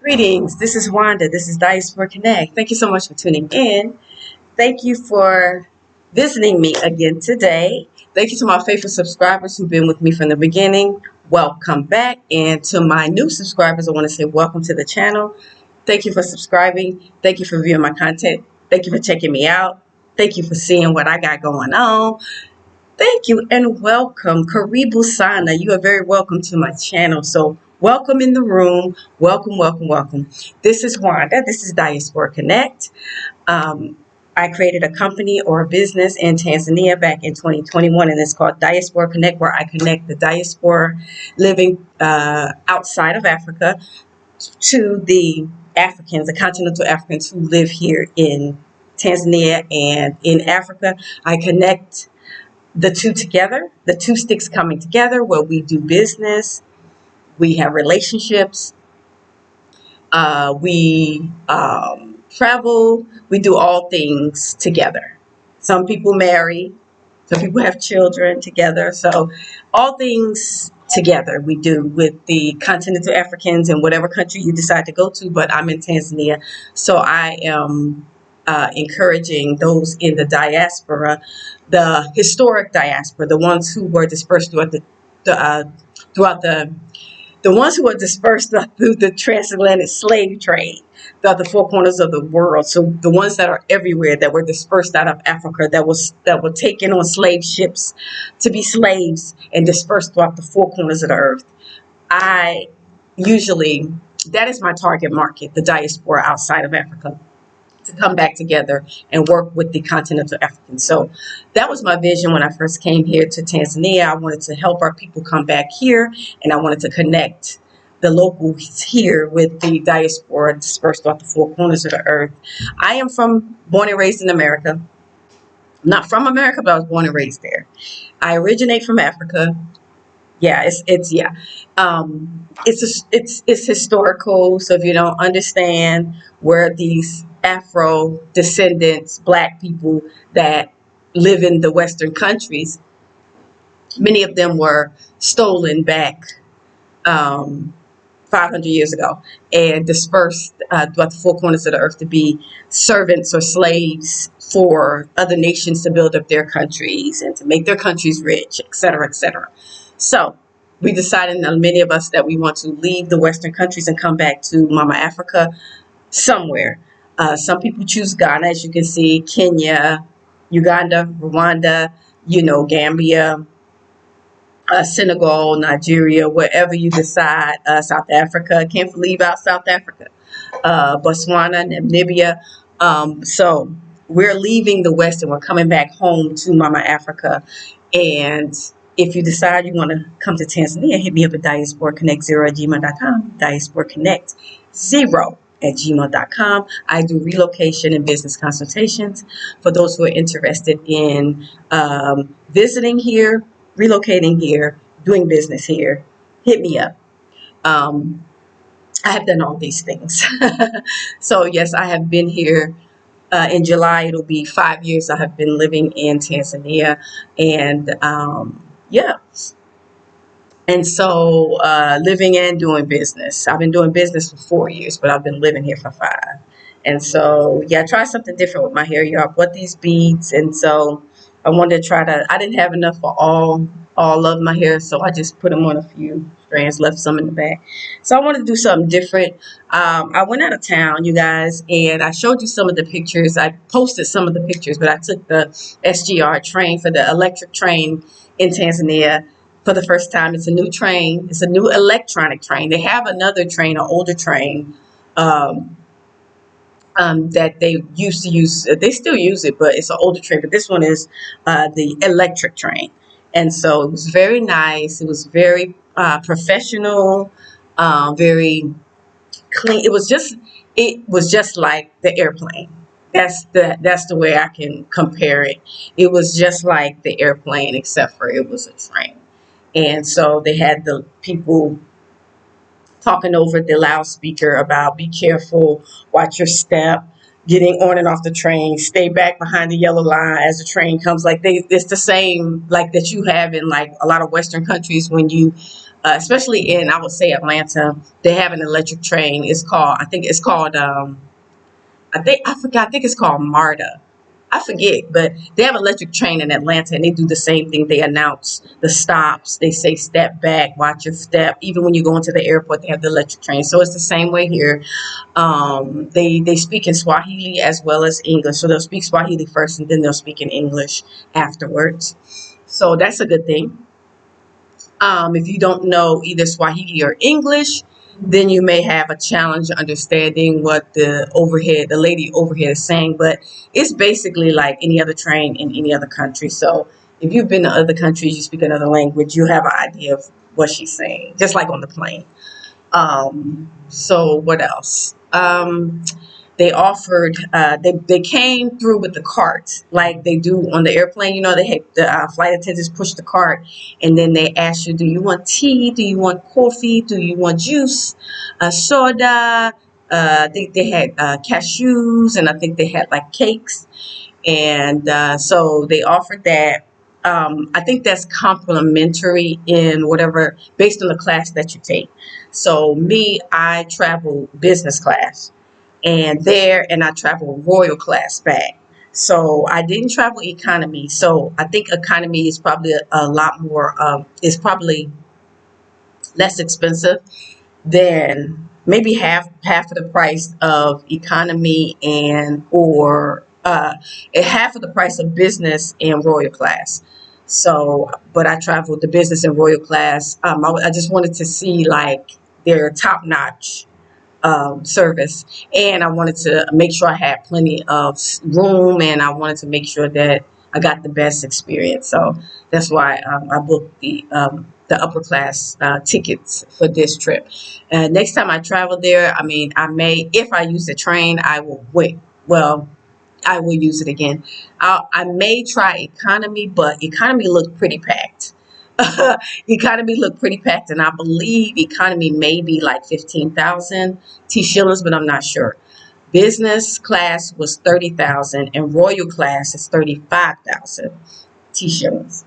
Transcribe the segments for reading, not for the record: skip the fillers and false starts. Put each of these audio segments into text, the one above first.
Greetings. This is Wanda. This is Diaspora Connect. Thank you so much for tuning in. Thank you for visiting me again today. Thank you to my faithful subscribers who've been with me from the beginning. Welcome back. And to my new subscribers, I want to say welcome to the channel. Thank you for subscribing. Thank you for viewing my content. Thank you for checking me out. Thank you for seeing what I got going on. Thank you and welcome. Karibu Sana. You are very welcome to my channel. So welcome in the room. Welcome, welcome, welcome. This is Wanda. This is Diaspora Connect. I created a company or a business in Tanzania back in 2021, and it's called Diaspora Connect, where I connect the diaspora living outside of Africa to the Africans, the continental Africans who live here in Tanzania and in Africa. I connect the two together, the two sticks coming together, where we do business, we have relationships, we travel, we do all things together. Some people marry, some people have children together. So all things together we do with the continental Africans in whatever country you decide to go to. But I'm in Tanzania, so I am encouraging those in the diaspora, the historic diaspora, the ones who were dispersed throughout the ones who were dispersed through the transatlantic slave trade, throughout the four corners of the world. So the ones that are everywhere, that were dispersed out of Africa, that were taken on slave ships to be slaves and dispersed throughout the four corners of the earth. That is my target market, the diaspora outside of Africa, to come back together and work with the continental Africans. So that was my vision when I first came here to Tanzania. I wanted to help our people come back here, and I wanted to connect the locals here with the diaspora dispersed throughout the four corners of the earth. I am born and raised in America. Not from America, but I was born and raised there. I originate from Africa. Yeah, it's historical. So if you don't understand where these Afro descendants, Black people that live in the Western countries, many of them were stolen back 500 years ago and dispersed throughout the four corners of the earth to be servants or slaves for other nations to build up their countries and to make their countries rich, etc., etc. So we decided, many of us, that we want to leave the Western countries and come back to Mama Africa somewhere. Some people choose Ghana, as you can see, Kenya, Uganda, Rwanda, Gambia, Senegal, Nigeria, wherever you decide, South Africa. Can't leave out South Africa, Botswana, Namibia. So we're leaving the West and we're coming back home to Mama Africa. And if you decide you want to come to Tanzania, hit me up at diasporaconnect0@gmail.com, diasporaconnect0@gmail.com. I do relocation and business consultations for those who are interested in visiting here, relocating here, doing business here. Hit me up. I have done all these things. So yes, I have been here. In July, it'll be 5 years I have been living in Tanzania. And yeah. And so living and doing business. I've been doing business for 4 years, but I've been living here for 5. And so, yeah, try something different with my hair. I bought these beads, and so I wanted to I didn't have enough for all of my hair, so I just put them on a few strands, left some in the back. So I wanted to do something different. I went out of town, you guys, and I showed you some of the pictures. I posted some of the pictures, but I took the SGR train, for the electric train in Tanzania, for the first time. It's a new train. It's a new electronic train. They have another train, an older train, that they used to use. They still use it, but it's an older train. But this one is the electric train. And so it was very nice. It was very professional, very clean. It was just like the airplane. That's the way I can compare it. It was just like the airplane, except for it was a train. And so they had the people talking over the loudspeaker about, be careful, watch your step, getting on and off the train, stay back behind the yellow line as the train comes. Like it's the same like that you have in like a lot of Western countries when you especially in, I would say, Atlanta. They have an electric train. It's called, I think it's called, I forgot, I think it's called MARTA. I forget, but they have an electric train in Atlanta, and they do the same thing. They announce the stops. They say step back, watch your step. Even when you go into the airport, they have the electric train. So it's the same way here. They speak in Swahili as well as English. So they'll speak Swahili first, and then they'll speak in English afterwards. So that's a good thing. If you don't know either Swahili or English, then you may have a challenge understanding what the lady overhead is saying. But it's basically like any other train in any other country. So if you've been to other countries, you speak another language, you have an idea of what she's saying, just like on the plane. So what else? They offered, they came through with the cart like they do on the airplane. You know, they had the flight attendants push the cart, and then they ask you, do you want tea? Do you want coffee? Do you want juice? Soda? I think they had cashews, and I think they had like cakes. And so they offered that. I think that's complimentary in whatever, based on the class that you take. So me, I travel business class, and I travel royal class back. So I didn't travel economy. So I think economy is probably a lot more, is probably less expensive than maybe half of the price of economy and or half of the price of business and royal class. So, but I traveled the business and royal class. I just wanted to see like their top notch service, and I wanted to make sure I had plenty of room, and I wanted to make sure that I got the best experience. So that's why I booked the upper class tickets for this trip. Next time I travel there, I mean, I may, if I use the train, I will wait. Well, I will use it again. I may try economy, but economy looked pretty packed. Economy looked pretty packed, and I believe economy may be like 15,000 T shillings, but I'm not sure. Business class was 30,000, and royal class is 35,000 T shillings.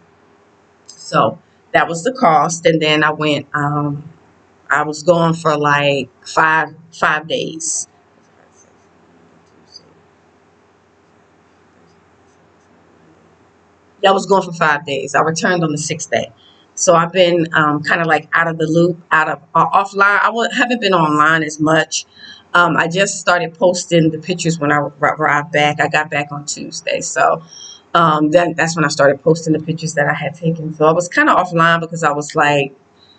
So that was the cost, and then I went. I was gone for like five days. Yeah, I was gone for 5 days. I returned on the sixth day. So I've been kind of like out of the loop, out of offline. Haven't been online as much. I just started posting the pictures when I arrived back. I got back on Tuesday. So then that's when I started posting the pictures that I had taken. So I was kind of offline because I was like,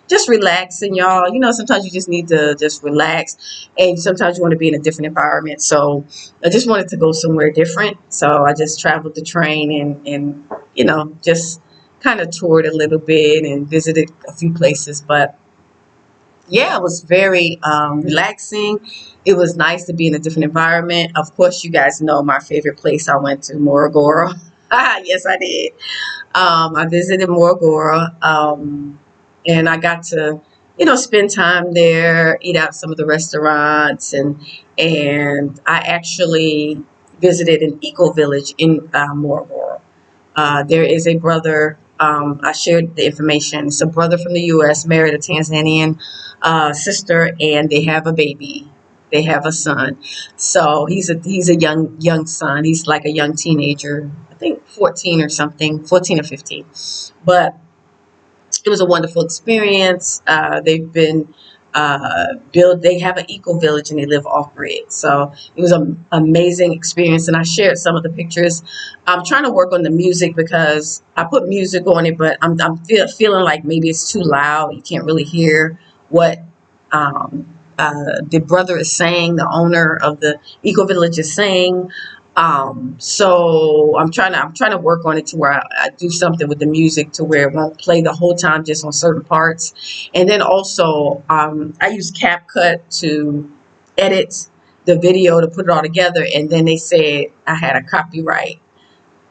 just relaxing, y'all. You know, sometimes you just need to just relax, and sometimes you want to be in a different environment. So I just wanted to go somewhere different. So I just traveled the train and you know, just kind of toured a little bit and visited a few places. But yeah, it was very relaxing. It was nice to be in a different environment. Of course, you guys know my favorite place I went to, Moragoro. Yes, I did. I visited Moragoro, and I got to, you know, spend time there, eat out some of the restaurants, and I actually visited an eco village in Moragoro. There is a brother. I shared the information. It's a brother from the U.S. married a Tanzanian sister, and they have a baby. They have a son. So he's a young son. He's like a young teenager. I think 14 or something, 14 or 15. But it was a wonderful experience. They've been they have an eco village, and they live off grid. So it was an amazing experience, and I shared some of the pictures. I'm trying to work on the music because I put music on it, but I'm feeling like maybe it's too loud. You can't really hear what the brother is saying, the owner of the eco village is saying. So I'm trying to work on it to where I do something with the music to where it won't play the whole time, just on certain parts. And then also, I use CapCut to edit the video to put it all together. And then they said I had a copyright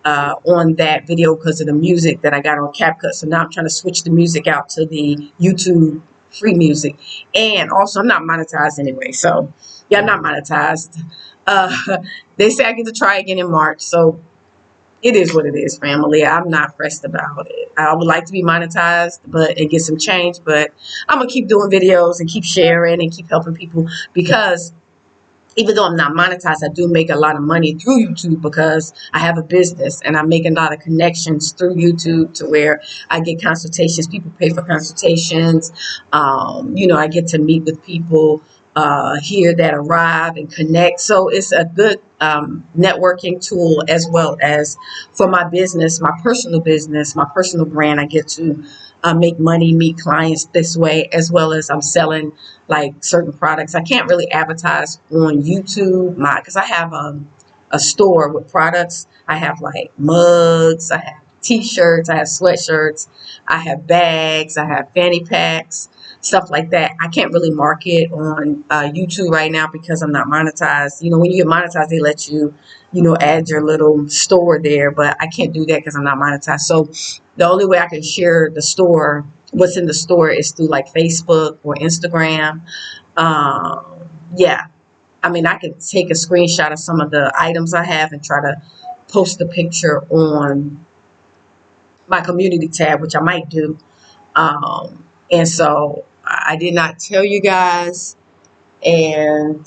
on that video because of the music that I got on CapCut. So now I'm trying to switch the music out to the YouTube free music. And also, I'm not monetized anyway. So yeah, I'm not monetized. Uh, they say I get to try again in March. So it is what it is, family. I'm not pressed about it. I would like to be monetized, and get some change, but I'm gonna keep doing videos and keep sharing and keep helping people, because even though I'm not monetized, I do make a lot of money through YouTube because I have a business and I'm making a lot of connections through YouTube to where I get consultations. People pay for consultations. I get to meet with people here that arrive and connect. So it's a good networking tool, as well as for my business, my personal brand. I get to make money, meet clients this way, as well as I'm selling like certain products. I can't really advertise on YouTube because I have a store with products. I have like mugs, I have t-shirts, I have sweatshirts, I have bags, I have fanny packs, stuff like that. I can't really market on YouTube right now because I'm not monetized. When you get monetized, they let you, add your little store there, but I can't do that because I'm not monetized. So the only way I can share the store, what's in the store, is through like Facebook or Instagram. Yeah. I mean, I can take a screenshot of some of the items I have and try to post a picture on my community tab, which I might do. And so I did not tell you guys, and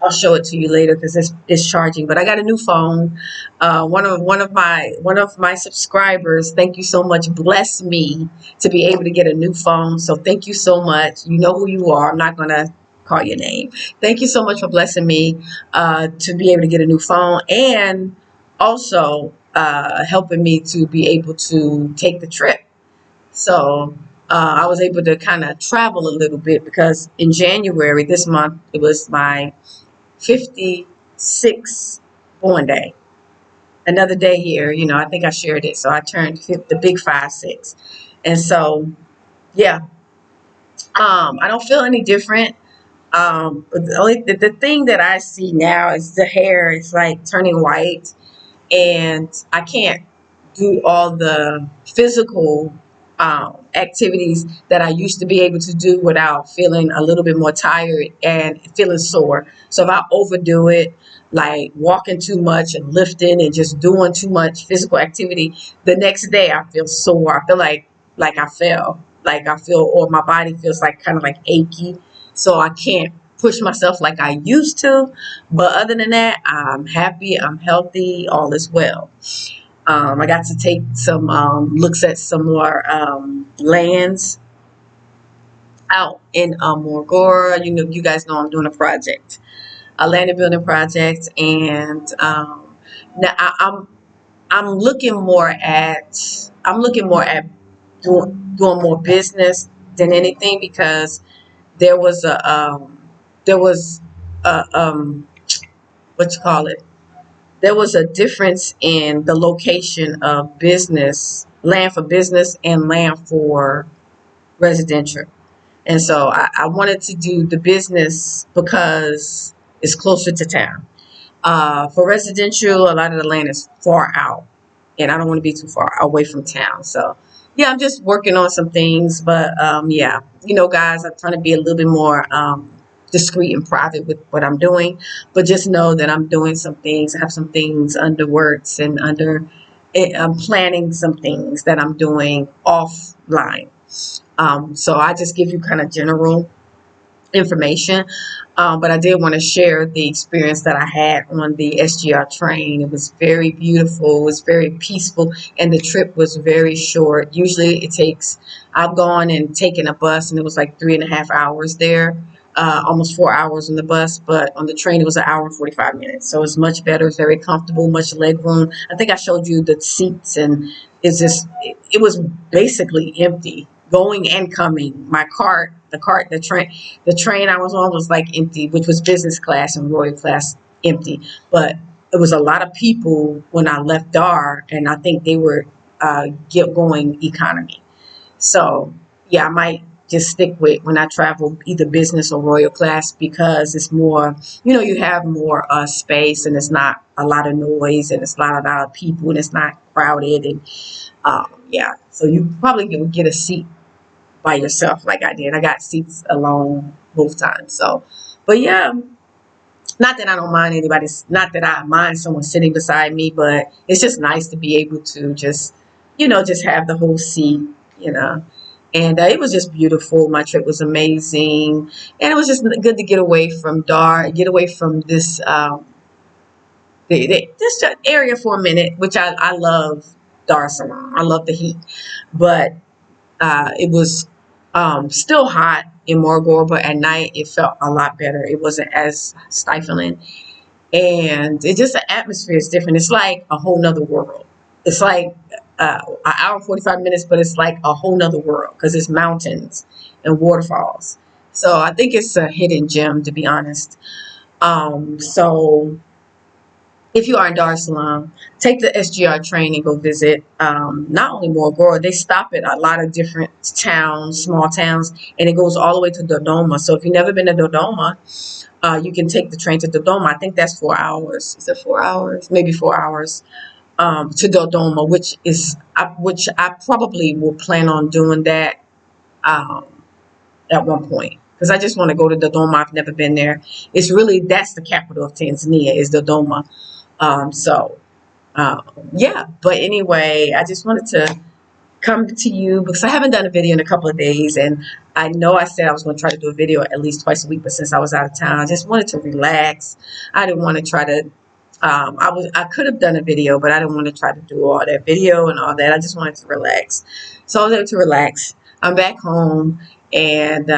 I'll show it to you later because it's charging. But I got a new phone. One of my subscribers, thank you so much, blessed me to be able to get a new phone. So thank you so much. You know who you are. I'm not gonna call your name. Thank you so much for blessing me to be able to get a new phone, and also helping me to be able to take the trip. So I was able to kind of travel a little bit because in January this month it was my 56th born day. Another day here, I think I shared it. So I turned the big 5-6. And so, yeah, I don't feel any different. But the thing that I see now is the hair is like turning white, and I can't do all the physical activities that I used to be able to do without feeling a little bit more tired and feeling sore. So if I overdo it, like walking too much and lifting and just doing too much physical activity, the next day I feel sore. I feel like I fell, like I feel, or my body feels like kind of like achy. So I can't push myself like I used to. But other than that, I'm happy, I'm healthy, all is well. I got to take some looks at some more lands out in Morgora. You guys know I'm doing a land and building project, and now I'm looking more at doing more business than anything, because there was a what you call it. There was a difference in the location of land for business and land for residential. And so I wanted to do the business because it's closer to town. For residential, a lot of the land is far out, and I don't want to be too far away from town. So, yeah, I'm just working on some things. But, yeah, guys, I'm trying to be a little bit more discreet and private with what I'm doing. But just know that I'm doing some things. I have some things under works, and I'm planning some things that I'm doing offline. So I just give you kind of general information, but I did want to share the experience that I had on the SGR train. It was very beautiful, it was very peaceful, and the trip was very short. Usually I've gone and taken a bus, and it was like 3.5 hours there, almost 4 hours on the bus, but on the train it was 1 hour and 45 minutes. So it's much better, it's very comfortable, much leg room. I think I showed you the seats, and it was basically empty going and coming. The train I was on was like empty, which was business class and royal class empty. But it was a lot of people when I left DAR, and I think they were going economy. So yeah, I might just stick with when I travel either business or royal class, because it's more, you have more space, and it's not a lot of noise, and it's not a lot of people, and it's not crowded, and yeah. So you probably can get a seat by yourself like I did. I got seats alone both times. So, but yeah, Not that I don't mind not that I mind someone sitting beside me, but it's just nice to be able to just, just have the whole seat, you know. And it was just beautiful. My trip was amazing. And it was just good to get away from get away from this, this area for a minute, which I love Dar es Salaam. I love the heat. But it was still hot in Morgor, but at night it felt a lot better. It wasn't as stifling. And it just, the atmosphere is different. It's like a whole nother world. It's like an hour and 45 minutes, but it's like a whole nother world because it's mountains and waterfalls. So I think it's a hidden gem, to be honest. So if you are in Dar es Salaam, take the SGR train and go visit not only Morogoro, they stop at a lot of different towns, small towns, and it goes all the way to Dodoma. So if you've never been to Dodoma, you can take the train to Dodoma. I think that's 4 hours. Is it 4 hours? Maybe 4 hours to Dodoma, which I probably will plan on doing that at one point. Because I just want to go to Dodoma. I've never been there. That's the capital of Tanzania, is Dodoma. Yeah, but anyway, I just wanted to come to you because I haven't done a video in a couple of days, and I know I said I was going to try to do a video at least twice a week, but since I was out of town, I just wanted to relax. I didn't want to try to I could have done a video, but I didn't want to try to do all that video and all that. I just wanted to relax. So I was able to relax. I'm back home, and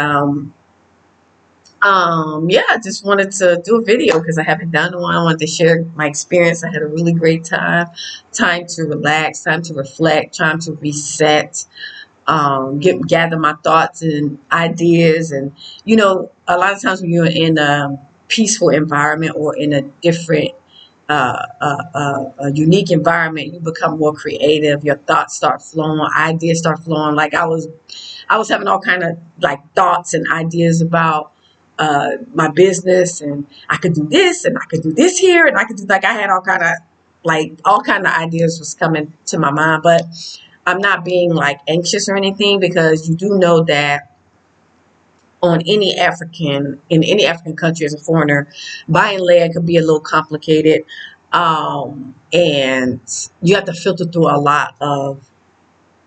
yeah, I just wanted to do a video because I haven't done one. I wanted to share my experience. I had a really great time to relax, time to reflect, time to reset, gather my thoughts and ideas. And, a lot of times when you're in a peaceful environment or in a different, a unique environment, you become more creative. Your thoughts start flowing, ideas start flowing. Like I was having all kind of like thoughts and ideas about my business, and I could do this, and I could do this here, and I could do, like, I had all kind of ideas was coming to my mind, but I'm not being like anxious or anything, because you do know that in any African country, as a foreigner, buying land could be a little complicated, and you have to filter through a lot of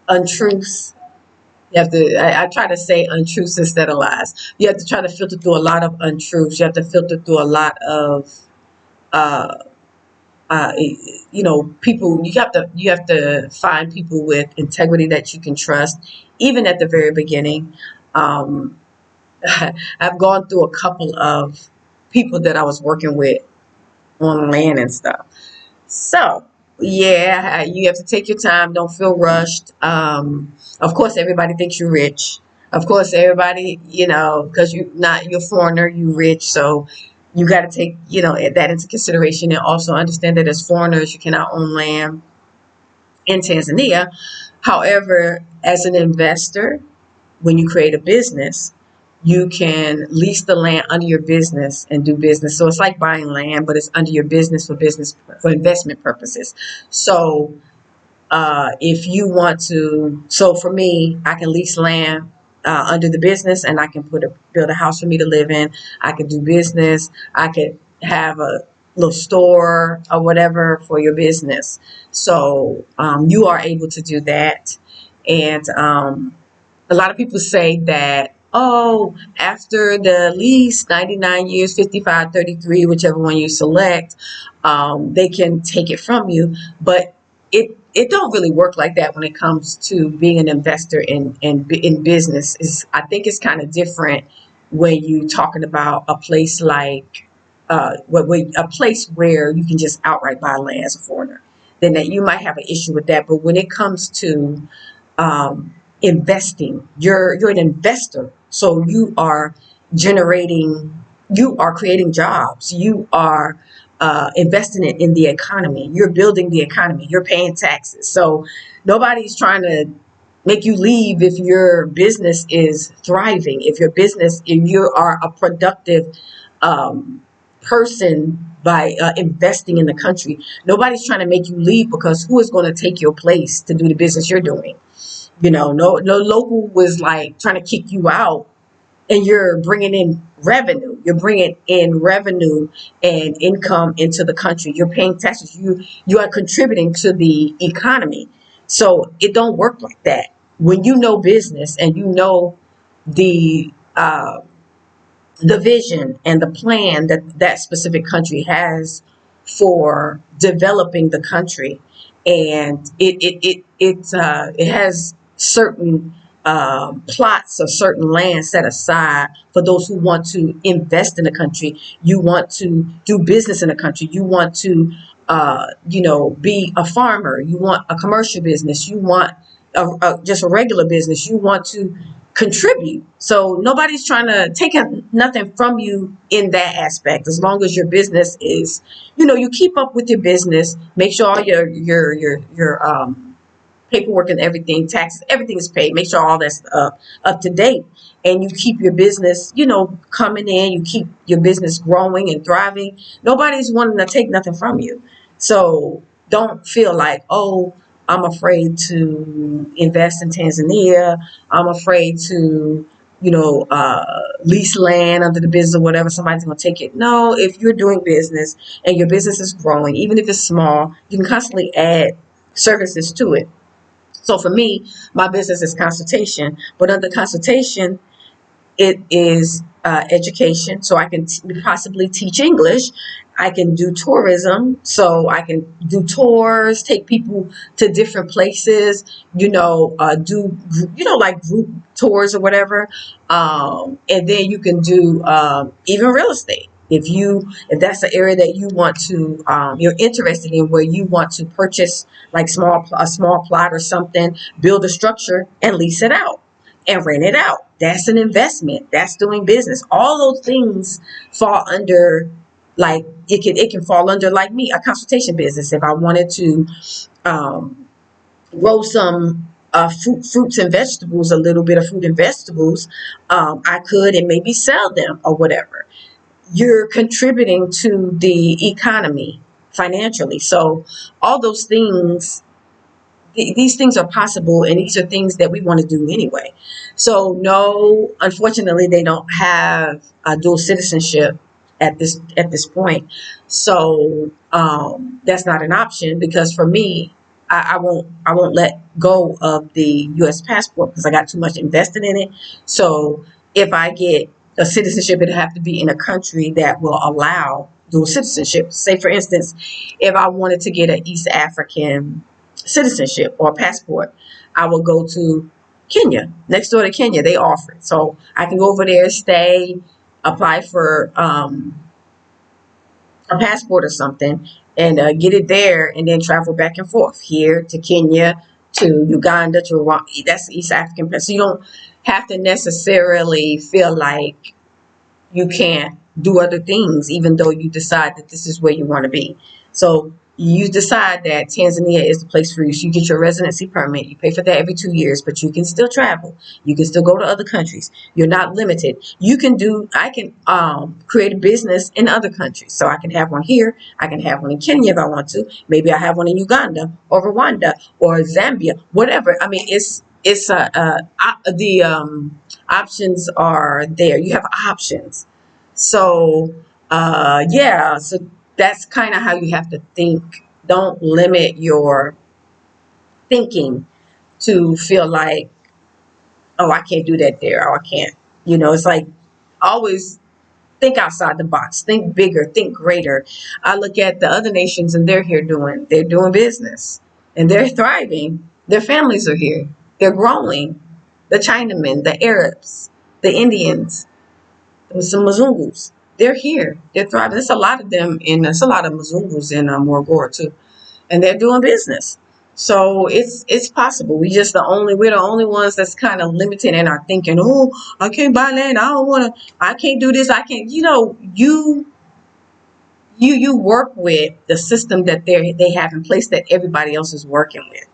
untruths. You have to, I try to say untruths instead of lies. You have to try to filter through a lot of untruths. You have to filter through a lot of, people. You have to find people with integrity that you can trust, even at the very beginning. I've gone through a couple of people that I was working with on land and stuff. So, yeah, you have to take your time. Don't feel rushed. Of course, everybody thinks you're rich. Of course, everybody, because you're a foreigner, you rich. So you got to take, that into consideration, and also understand that as foreigners, you cannot own land in Tanzania. However, as an investor, when you create a business, you can lease the land under your business and do business. So it's like buying land, but it's under your business for investment purposes. So if you want to, so for me, I can lease land under the business, and I can build a house for me to live in. I could do business. I could have a little store or whatever for your business. So you are able to do that. And a lot of people say that, oh, after the lease, 99 years, 55, 33, whichever one you select, they can take it from you. But it don't really work like that when it comes to being an investor in business. I think it's kind of different when you're talking about a place like a place where you can just outright buy land as a foreigner. Then that you might have an issue with that. But when it comes to investing, you're an investor, so you are creating jobs, you are investing it in the economy, you're building the economy, you're paying taxes. So nobody's trying to make you leave if your business is thriving, if you are a productive person by investing in the country. Nobody's trying to make you leave, because who is going to take your place to do the business you're doing? No local was like trying to kick you out, and you're bringing in revenue. You're bringing in revenue and income into the country. You're paying taxes. You are contributing to the economy. So it don't work like that. When you know business and you know the the vision and the plan that that specific country has for developing the country, and it has certain plots or certain land set aside for those who want to invest in the country. You want to do business in the country. You want to be a farmer. You want a commercial business. You want just a regular business. You want to contribute. So nobody's trying to take nothing from you in that aspect. As long as your business is, you keep up with your business, make sure all your paperwork and everything, taxes, everything is paid. Make sure all that's up to date, and you keep your business, coming in. You keep your business growing and thriving. Nobody's wanting to take nothing from you. So don't feel like, oh, I'm afraid to invest in Tanzania. I'm afraid to, lease land under the business or whatever. Somebody's going to take it. No, if you're doing business and your business is growing, even if it's small, you can constantly add services to it. So for me, my business is consultation, but under consultation, it is education. So I can possibly teach English. I can do tourism. So I can do tours, take people to different places, do, like group tours or whatever. And then you can do even real estate. If that's the area that you want to, you're interested in, where you want to purchase like a small plot or something, build a structure and lease it out and rent it out. That's an investment. That's doing business. All those things fall under, like, it can fall under, like me, a consultation business. If I wanted to grow some fruits and vegetables, a little bit of fruit and vegetables, I could, and maybe sell them or whatever. You're contributing to the economy financially. So all those things, these things are possible, and these are things that we want to do anyway. So no, unfortunately, they don't have a dual citizenship at this point. So that's not an option, because for me, I won't let go of the U.S. passport because I got too much invested in it. So if I get a citizenship, it'll have to be in a country that will allow dual citizenship. Say, for instance, if I wanted to get an East African citizenship or passport, I will go to Kenya. Next door to Kenya, they offer it. So I can go over there, stay, apply for a passport or something, and get it there, and then travel back and forth here to Kenya, to Uganda, to Rwanda. That's East African. So you don't have to necessarily feel like you can't do other things, even though you decide that this is where you want to be. So you decide that Tanzania is the place for you. So you get your residency permit. You pay for that every 2 years, but you can still travel. You can still go to other countries. You're not limited. I can create a business in other countries. So I can have one here. I can have one in Kenya if I want to. Maybe I have one in Uganda or Rwanda or Zambia, whatever. I mean, the options are there. You have options. So, so that's kind of how you have to think. Don't limit your thinking to feel like, oh, I can't do that there, or I can't. It's like, always think outside the box, think bigger, think greater. I look at the other nations, and they're doing business, and they're thriving. Their families are here. They're growing. The Chinamen, the Arabs, the Indians, some Mzungus. They're here. They're thriving. There's a lot of them, and there's a lot of Mzungus in Morogoro too, and they're doing business. So it's possible. We're the only ones that's kind of limited in our thinking. Oh, I can't buy land. I can't do this. I can't. You work with the system that they have in place that everybody else is working with,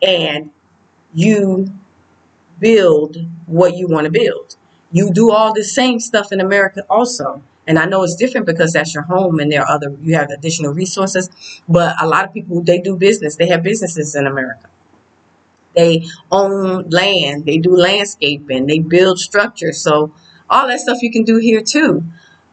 and you build what you want to build. You do all the same stuff in America also. And I know it's different because that's your home, and you have additional resources. But a lot of people, they do business. They have businesses in America. They own land. They do landscaping. They build structures. So All that stuff you can do here too,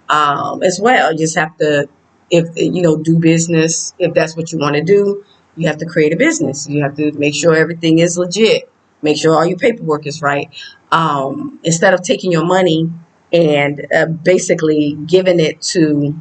as well. You just have to, if you know, do business. If that's what you want to do, you have to create a business. You have to make sure everything is legit. Make sure all your paperwork is right. Instead of taking your money and basically giving it to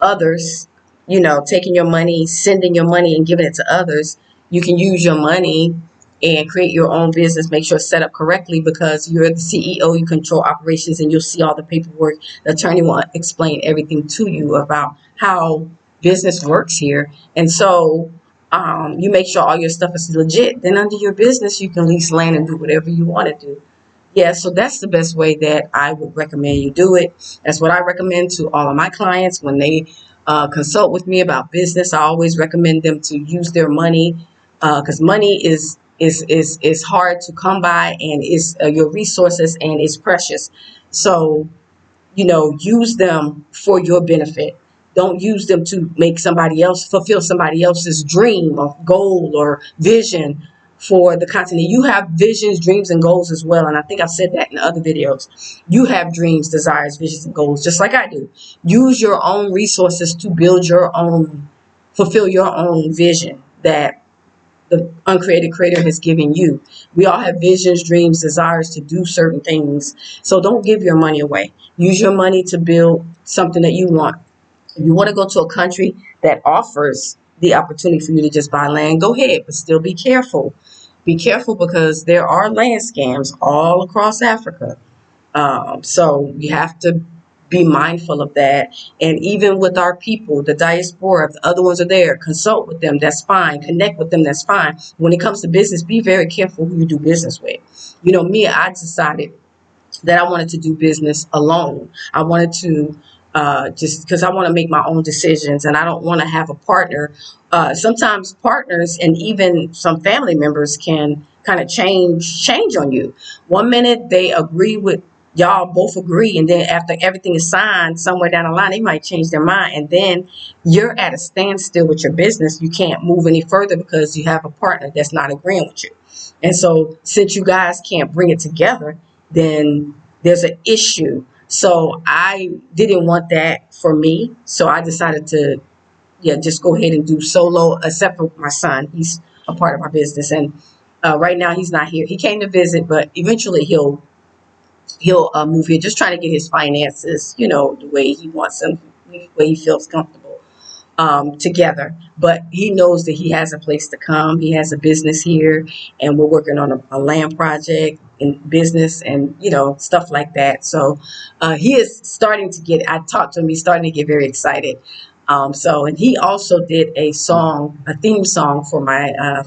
others, you know, taking your money, sending your money and giving it to others, you can use your money and create your own business, make sure it's set up correctly because you're the CEO, you control operations, and you'll see all the paperwork. The attorney will explain everything to you about how business works here. And so you make sure all your stuff is legit. Then under your business, you can lease land and do whatever you want to do. Yeah, so that's the best way that I would recommend you do it. That's what I recommend to all of my clients when they consult with me about business. I always recommend them to use their money because money is hard to come by and is your resources and it's precious. So you know, use them for your benefit. Don't use them to make somebody else fulfill somebody else's dream or goal or vision for the continent. You have visions, dreams, and goals as well. And I think I've said that in other videos. You have dreams, desires, visions, and goals, just like I do. Use your own resources to build your own, fulfill your own vision that the uncreated creator has given you. We all have visions, dreams, desires to do certain things. So don't give your money away. Use your money to build something that you want. If you want to go to a country that offers the opportunity for you to just buy land, go ahead, but still be careful. Be careful because there are land scams all across Africa. So you have to be mindful of that. And even with our people, the diaspora, if the other ones are there, consult with them. That's fine. Connect with them. That's fine. When it comes to business, be very careful who you do business with. You know, me, I decided that I wanted to do business alone. I wanted to just because I want to make my own decisions and I don't want to have a partner. Sometimes partners and even some family members can kind of change on you. One minute they agree with y'all both agree, and then after everything is signed, somewhere down the line they might change their mind, and then you're at a standstill with your business. You can't move any further because you have a partner that's not agreeing with you. And so since you guys can't bring it together, then there's an issue. So I didn't want that for me. So I decided to, just go ahead and do solo, except for my son. He's a part of my business. And right now he's not here. He came to visit, but eventually he'll move here, just trying to get his finances, the way he wants them, the way he feels comfortable together. But he knows that he has a place to come. He has a business here, and we're working on a land project in business and, stuff like that. So he is starting to get, I talked to him, he's starting to get very excited. And he also did a theme song for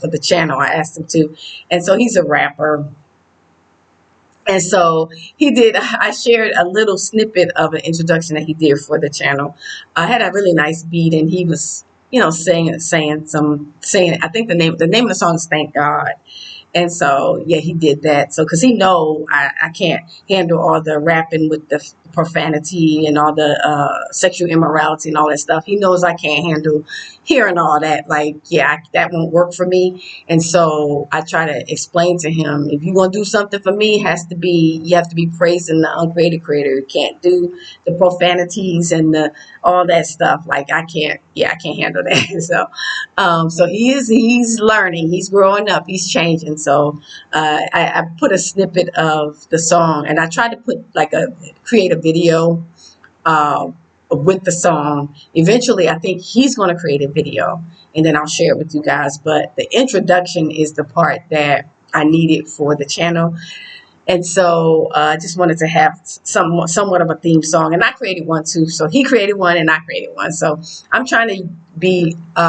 for the channel. I asked him to. And so he's a rapper. And so I shared a little snippet of an introduction that he did for the channel. I had a really nice beat, and he was, saying, I think the name of the song is Thank God. And so, he did that. So, because he know I can't handle all the rapping with the profanity and all the sexual immorality and all that stuff. He knows I can't handle hearing all that. Like, that won't work for me. And so I try to explain to him, if you're going to do something for me, you have to be praising the uncreated creator. You can't do the profanities and all that stuff. Like, I can't handle that. So he's learning, he's growing up, he's changing. So I put a snippet of the song, and I tried to create a video with the song. Eventually, I think he's going to create a video, and then I'll share it with you guys. But the introduction is the part that I needed for the channel. And so I just wanted to have somewhat of a theme song. And I created one too. So he created one and I created one. So I'm trying to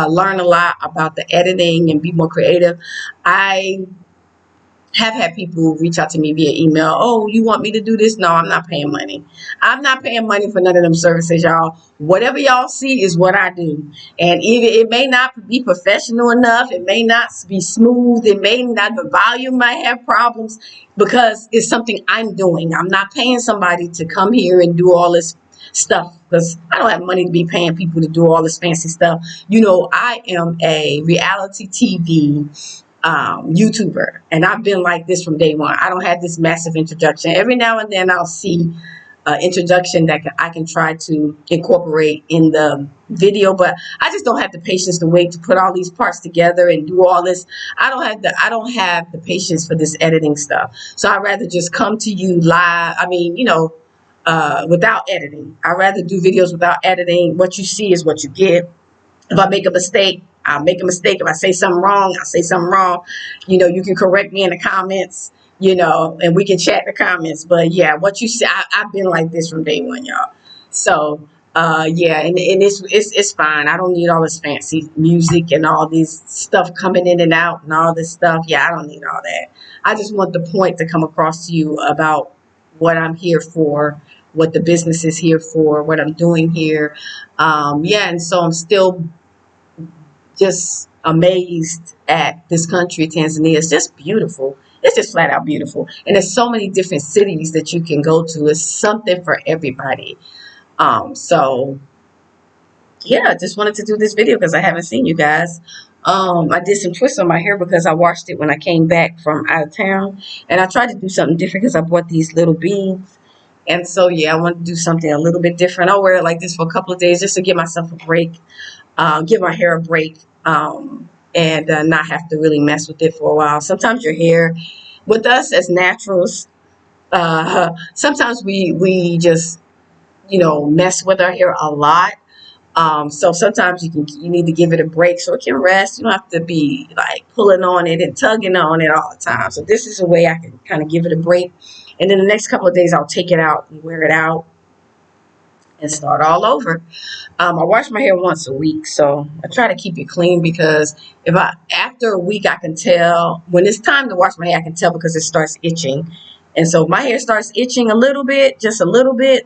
learn a lot about the editing and be more creative. I have had people reach out to me via email. Oh, you want me to do this? No, I'm not paying money. I'm not paying money for none of them services, y'all. Whatever y'all see is what I do. And even it may not be professional enough. It may not be smooth. It may not, the volume might have problems because it's something I'm doing. I'm not paying somebody to come here and do all this stuff because I don't have money to be paying people to do all this fancy stuff. I am a reality TV YouTuber, and I've been like this from day one. I don't have this massive introduction. Every now and then I'll see introduction that I can try to incorporate in the video, but I just don't have the patience to wait to put all these parts together and do all this. I don't have the patience for this editing stuff. So I'd rather just come to you live. I mean, without editing. I'd rather do videos without editing. What you see is what you get. If I make a mistake, I'll make a mistake. If I say something wrong, I'll say something wrong. You can correct me in the comments, and we can chat in the comments. But yeah, what you see, I've been like this from day one, y'all. So yeah, and it's fine. I don't need all this fancy music and all this stuff coming in and out and all this stuff. Yeah, I don't need all that. I just want the point to come across to you about what I'm here for, what the business is here for, what I'm doing here. Yeah, and so I'm still just amazed at this country, Tanzania. It's just beautiful. It's just flat out beautiful. And there's so many different cities that you can go to. It's something for everybody. So yeah, I just wanted to do this video because I haven't seen you guys. I did some twists on my hair because I washed it when I came back from out of town. And I tried to do something different because I bought these little beads. And so, yeah, I want to do something a little bit different. I'll wear it like this for a couple of days just to give myself a break, give my hair a break, and not have to really mess with it for a while. Sometimes your hair, with us as naturals, sometimes we just, mess with our hair a lot. So sometimes you need to give it a break so it can rest. You don't have to be like pulling on it and tugging on it all the time. So this is a way I can kind of give it a break. And then the next couple of days, I'll take it out and wear it out and start all over. I wash my hair once a week, so I try to keep it clean because after a week, I can tell when it's time to wash my hair. I can tell because it starts itching, and so if my hair starts itching a little bit, just a little bit,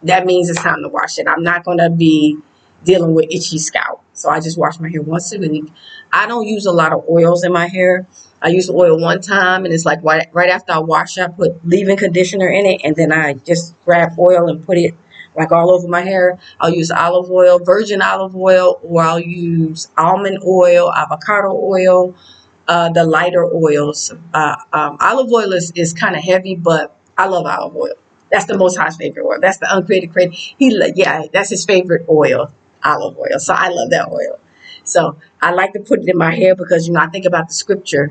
that means it's time to wash it. I'm not gonna be dealing with itchy scalp, so I just wash my hair once a week. I don't use a lot of oils in my hair. I use oil one time, and it's like right after I wash, I put leave-in conditioner in it, and then I just grab oil and put it like all over my hair. I'll use olive oil, virgin olive oil, or I'll use almond oil, avocado oil, the lighter oils. Olive oil is kind of heavy, but I love olive oil. That's the Most High's favorite oil. That's the uncreated creator. That's his favorite oil, olive oil. So I love that oil. So I like to put it in my hair because, I think about the scripture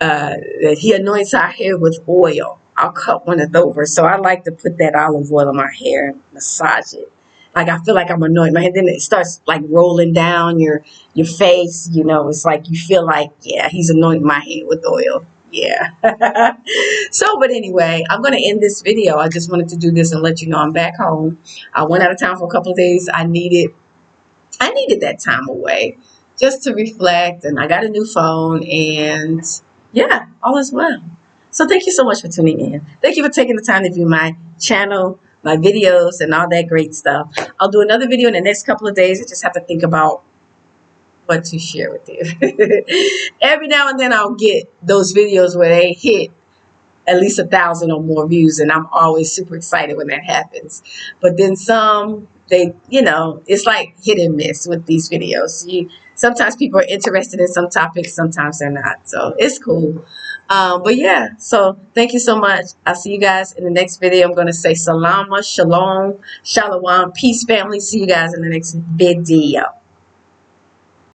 that he anoints our hair with oil. I'll cut one of those. So I like to put that olive oil on my hair and massage it. Like I feel like I'm anointing my hair. Then it starts like rolling down your face. It's like you feel like, yeah, he's anointing my hair with oil. Yeah. But anyway, I'm going to end this video. I just wanted to do this and let you know I'm back home. I went out of town for a couple of days. I needed that time away just to reflect, and I got a new phone, and yeah, all is well. So thank you so much for tuning in. Thank you for taking the time to view my channel, my videos, and all that great stuff. I'll do another video in the next couple of days. I just have to think about what to share with you. Every now and then I'll get those videos where they hit at least 1,000 or more views, and I'm always super excited when that happens. But then some, it's like hit and miss with these videos. Sometimes people are interested in some topics, sometimes they're not. So it's cool. But yeah, so thank you so much. I'll see you guys in the next video. I'm going to say salama, shalom, shalom, peace, family. See you guys in the next video.